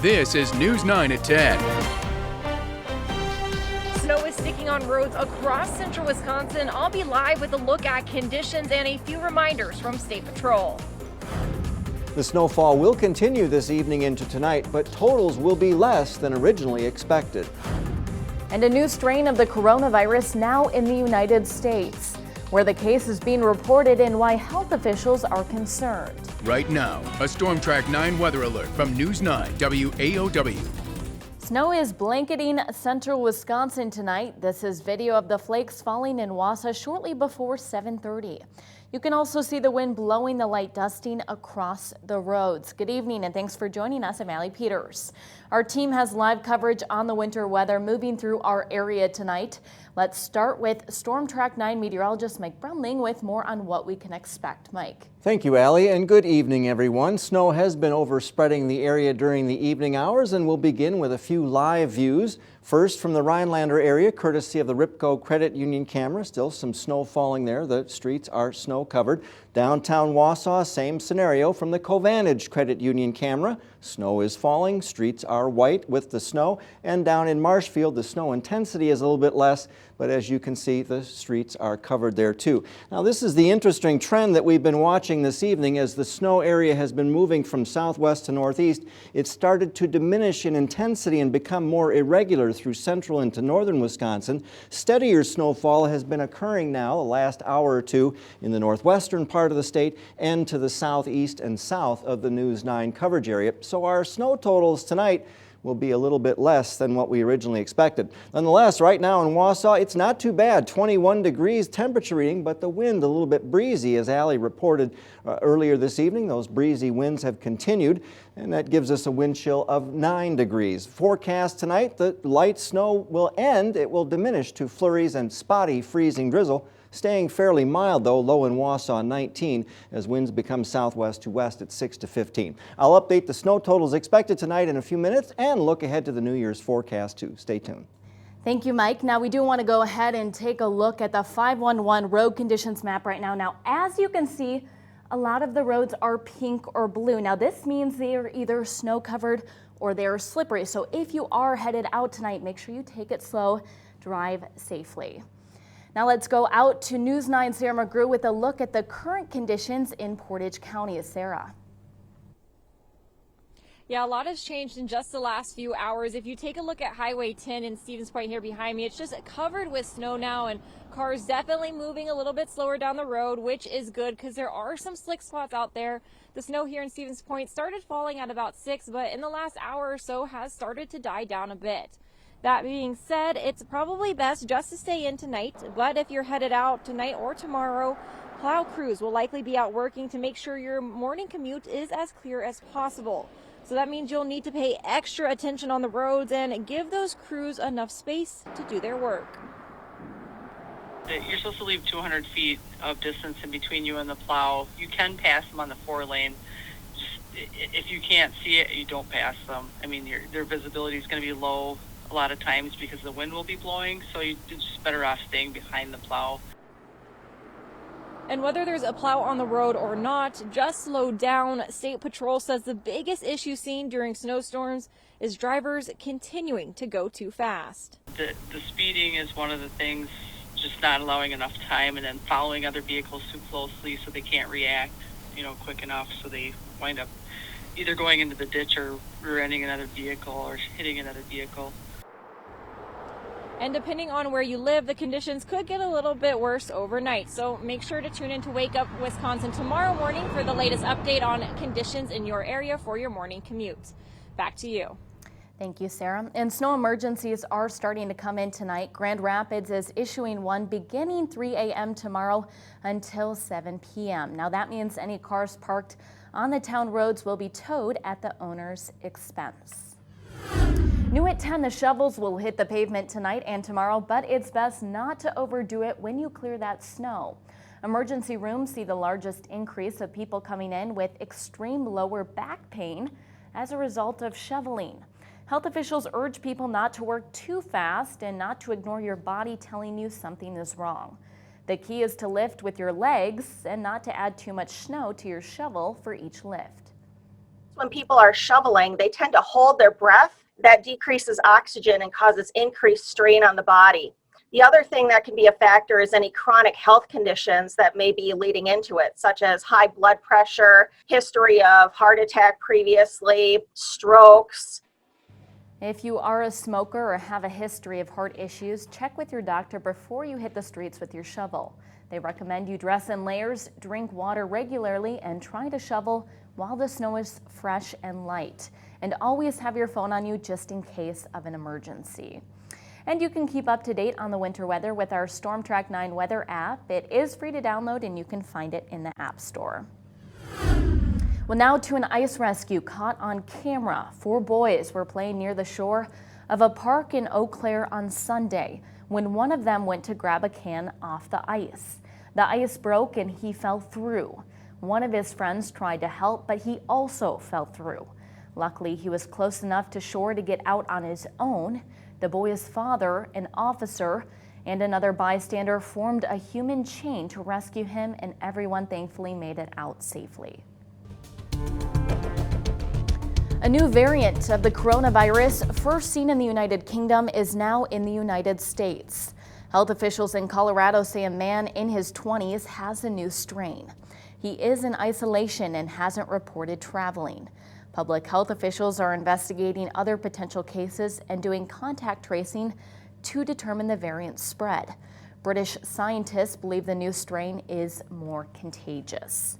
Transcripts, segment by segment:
This is News 9 at 10. Snow is sticking on roads across central Wisconsin. I'll be live with a look at conditions and a few reminders from State Patrol. The snowfall will continue this evening into tonight, but totals will be less than originally expected. And a new strain of the coronavirus now in the United States, where the case is being reported and why health officials are concerned. Right now, a Storm Track 9 weather alert from News 9 WAOW. Snow is blanketing central Wisconsin tonight. This is video of the flakes falling in Wausau shortly before 7:30. You can also see the wind blowing the light dusting across the roads. Good evening and thanks for joining us. I'm Allie Peters. Our team has live coverage on the winter weather moving through our area tonight. Let's start with Storm Track 9 meteorologist Mike Brumling with more on what we can expect. Mike. Thank you, Allie, and good evening, everyone. Snow has been overspreading the area during the evening hours, and we'll begin with a few live views. First, from the Rhinelander area, courtesy of the Ripco Credit Union camera. Still some snow falling there. The streets are snow covered. Downtown Wausau, same scenario from the Covantage Credit Union camera. Snow is falling, streets are white with the snow, and down in Marshfield, the snow intensity is a little bit less, but as you can see, the streets are covered there too. Now, this is the interesting trend that we've been watching this evening. As the snow area has been moving from southwest to northeast, it started to diminish in intensity and become more irregular through central into northern Wisconsin. Steadier snowfall has been occurring now the last hour or two in the northwestern part of the state and to the southeast and south of the News 9 coverage area. So our snow totals tonight will be a little bit less than what we originally expected. Nonetheless, right now in Wausau, it's not too bad. 21 degrees temperature reading, but the wind a little bit breezy, as Allie reported earlier this evening. Those breezy winds have continued, and that gives us a wind chill of 9 degrees. Forecast tonight, the light snow will end. It will diminish to flurries and spotty freezing drizzle. Staying fairly mild, though, low in Wausau 19 as winds become southwest to west at 6 to 15. I'll update the snow totals expected tonight in a few minutes and look ahead to the New Year's forecast, too. Stay tuned. Thank you, Mike. Now, we do want to go ahead and take a look at the 511 road conditions map right now. Now, as you can see, a lot of the roads are pink or blue. Now, this means they are either snow covered or they are slippery. So if you are headed out tonight, make sure you take it slow, drive safely. Now let's go out to News 9 Sarah McGrew with a look at the current conditions in Portage County. Sarah. Yeah, a lot has changed in just the last few hours. If you take a look at Highway 10 in Stevens Point here behind me, it's just covered with snow now, and cars definitely moving a little bit slower down the road, which is good because there are some slick spots out there. The snow here in Stevens Point started falling at about 6, but in the last hour or so has started to die down a bit. That being said, it's probably best just to stay in tonight, but if you're headed out tonight or tomorrow, plow crews will likely be out working to make sure your morning commute is as clear as possible. So that means you'll need to pay extra attention on the roads and give those crews enough space to do their work. You're supposed to leave 200 feet of distance in between you and the plow. You can pass them on the 4-lane. If you can't see it, you don't pass them. I mean, their visibility is going to be low a lot of times because the wind will be blowing, so you're just better off staying behind the plow. And whether there's a plow on the road or not, just slow down. State Patrol says the biggest issue seen during snowstorms is drivers continuing to go too fast. The speeding is one of the things, just not allowing enough time and then following other vehicles too closely so they can't react, quick enough, so they wind up either going into the ditch or rear-ending another vehicle or hitting another vehicle. And depending on where you live, the conditions could get a little bit worse overnight. So make sure to tune in to Wake Up Wisconsin tomorrow morning for the latest update on conditions in your area for your morning commute. Back to you. Thank you, Sarah. And snow emergencies are starting to come in tonight. Grand Rapids is issuing one beginning 3 a.m. tomorrow until 7 p.m. Now that means any cars parked on the town roads will be towed at the owner's expense. New at 10, the shovels will hit the pavement tonight and tomorrow, but it's best not to overdo it when you clear that snow. Emergency rooms see the largest increase of people coming in with extreme lower back pain as a result of shoveling. Health officials urge people not to work too fast and not to ignore your body telling you something is wrong. The key is to lift with your legs and not to add too much snow to your shovel for each lift. when people are shoveling, they tend to hold their breath. That decreases oxygen and causes increased strain on the body. The other thing that can be a factor is any chronic health conditions that may be leading into it, such as high blood pressure, history of heart attack previously, strokes. If you are a smoker or have a history of heart issues, check with your doctor before you hit the streets with your shovel. They recommend you dress in layers, drink water regularly, and try to shovel while the snow is fresh and light. And always have your phone on you just in case of an emergency. And you can keep up to date on the winter weather with our Storm Track 9 weather app. It is free to download and you can find it in the App Store. Well, now to an ice rescue caught on camera. 4 boys were playing near the shore of a park in Eau Claire on Sunday when one of them went to grab a can off the ice. The ice broke and he fell through. One of his friends tried to help, but he also fell through. Luckily, he was close enough to shore to get out on his own. The boy's father, an officer, and another bystander formed a human chain to rescue him, and everyone thankfully made it out safely. A new variant of the coronavirus, first seen in the United Kingdom, is now in the United States. Health officials in Colorado say a man in his 20s has a new strain. He is in isolation and hasn't reported traveling. Public health officials are investigating other potential cases and doing contact tracing to determine the variant's spread. British scientists believe the new strain is more contagious.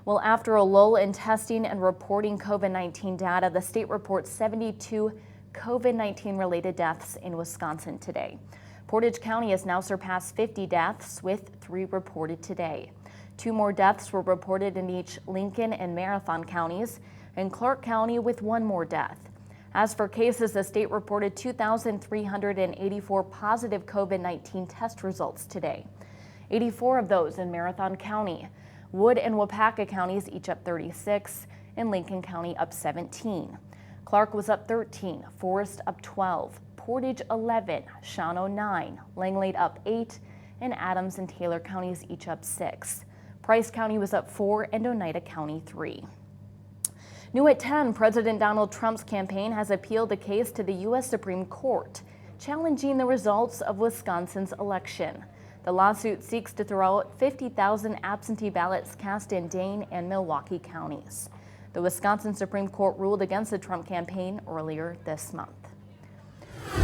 Well, after a lull in testing and reporting COVID-19 data, the state reports 72 COVID-19 related deaths in Wisconsin today. Portage County has now surpassed 50 deaths, with 3 reported today. 2 more deaths were reported in each Lincoln and Marathon counties, and Clark County with 1 more death. As for cases, the state reported 2,384 positive COVID-19 test results today. 84 of those in Marathon County. Wood and Wapaka counties each up 36, and Lincoln County up 17. Clark was up 13, Forest up 12, Portage 11, Shawano 9, Langlade up 8, and Adams and Taylor counties each up 6. Price County was up 4, and Oneida County 3. New at 10, President Donald Trump's campaign has appealed a case to the U.S. Supreme Court, challenging the results of Wisconsin's election. The lawsuit seeks to throw out 50,000 absentee ballots cast in Dane and Milwaukee counties. The Wisconsin Supreme Court ruled against the Trump campaign earlier this month.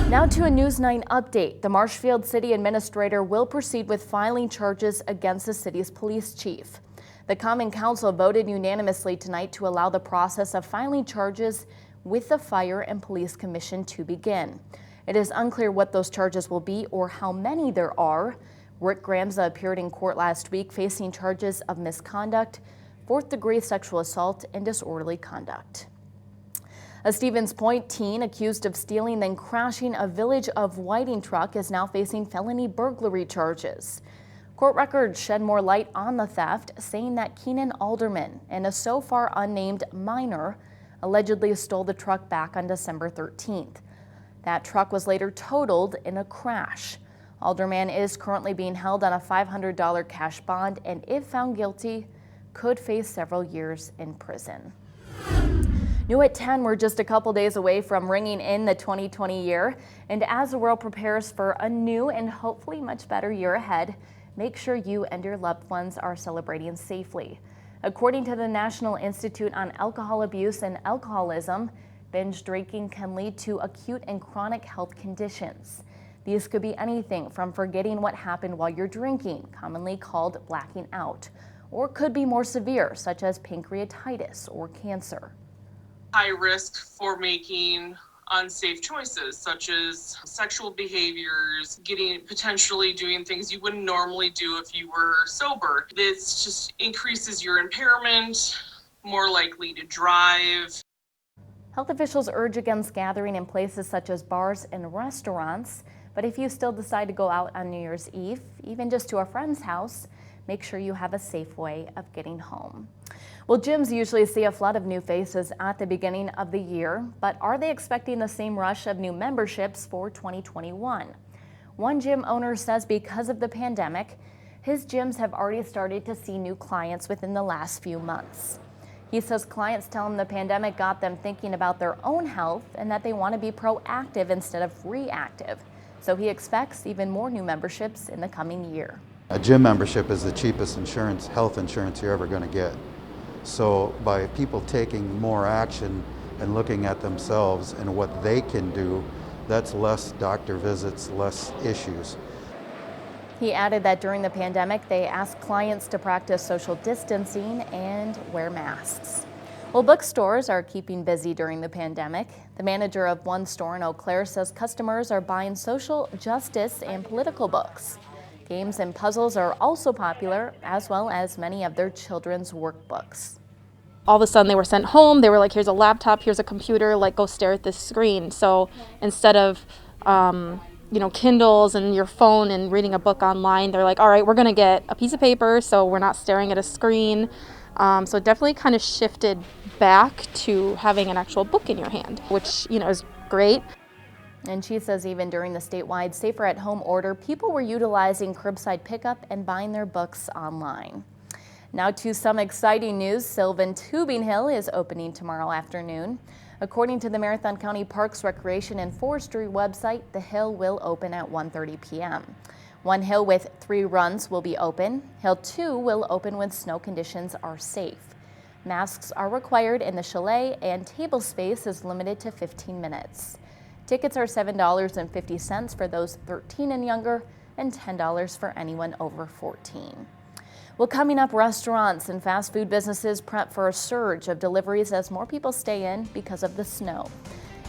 Now to a News 9 update. The Marshfield City Administrator will proceed with filing charges against the city's police chief. The Common Council voted unanimously tonight to allow the process of filing charges with the Fire and Police Commission to begin. It is unclear what those charges will be or how many there are. Rick Gramza appeared in court last week facing charges of misconduct, 4th-degree sexual assault, and disorderly conduct. A Stevens Point teen accused of stealing then crashing a Village of Whiting truck is now facing felony burglary charges. Court records shed more light on the theft, saying that Keenan Alderman and a so far unnamed minor allegedly stole the truck back on December 13th. That truck was later totaled in a crash. Alderman is currently being held on a $500 cash bond, and if found guilty, could face several years in prison. New at 10, we're just a couple days away from ringing in the 2020 year, and as the world prepares for a new and hopefully much better year ahead, make sure you and your loved ones are celebrating safely. According to the National Institute on Alcohol Abuse and Alcoholism, binge drinking can lead to acute and chronic health conditions. These could be anything from forgetting what happened while you're drinking, commonly called blacking out, or could be more severe, such as pancreatitis or cancer. High risk for making unsafe choices, such as sexual behaviors, potentially doing things you wouldn't normally do if you were sober. This just increases your impairment, more likely to drive. Health officials urge against gathering in places such as bars and restaurants. But if you still decide to go out on New Year's Eve, even just to a friend's house, make sure you have a safe way of getting home. Well, gyms usually see a flood of new faces at the beginning of the year, but are they expecting the same rush of new memberships for 2021? One gym owner says because of the pandemic, his gyms have already started to see new clients within the last few months. He says clients tell him the pandemic got them thinking about their own health and that they want to be proactive instead of reactive. So he expects even more new memberships in the coming year. A gym membership is the cheapest insurance, health insurance you're ever going to get. So by people taking more action and looking at themselves and what they can do, that's less doctor visits, less issues. He added that during the pandemic, they asked clients to practice social distancing and wear masks. Well, bookstores are keeping busy during the pandemic. The manager of one store in Eau Claire says customers are buying social justice and political books. Games and puzzles are also popular, as well as many of their children's workbooks. All of a sudden they were sent home. They were like, here's a laptop, here's a computer, like go stare at this screen. So instead of Kindles and your phone and reading a book online, they're like, all right, we're gonna get a piece of paper so we're not staring at a screen. So it definitely kind of shifted back to having an actual book in your hand, which is great. And she says even during the statewide Safer at Home order, people were utilizing curbside pickup and buying their books online. Now to some exciting news. Sylvan Tubing Hill is opening tomorrow afternoon. According to the Marathon County Parks, Recreation and Forestry website, the hill will open at 1:30 p.m. One hill with 3 runs will be open. Hill 2 will open when snow conditions are safe. Masks are required in the chalet and table space is limited to 15 minutes. Tickets are $7.50 for those 13 and younger and $10 for anyone over 14. Well, coming up, restaurants and fast food businesses prep for a surge of deliveries as more people stay in because of the snow.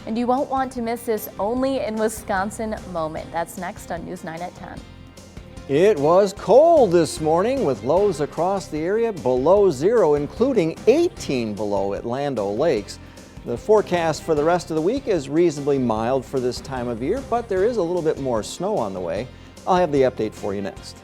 And you won't want to miss this only in Wisconsin moment. That's next on News 9 at 10. It was cold this morning with lows across the area below zero, including 18 below at Land O'Lakes. The forecast for the rest of the week is reasonably mild for this time of year, but there is a little bit more snow on the way. I'll have the update for you next.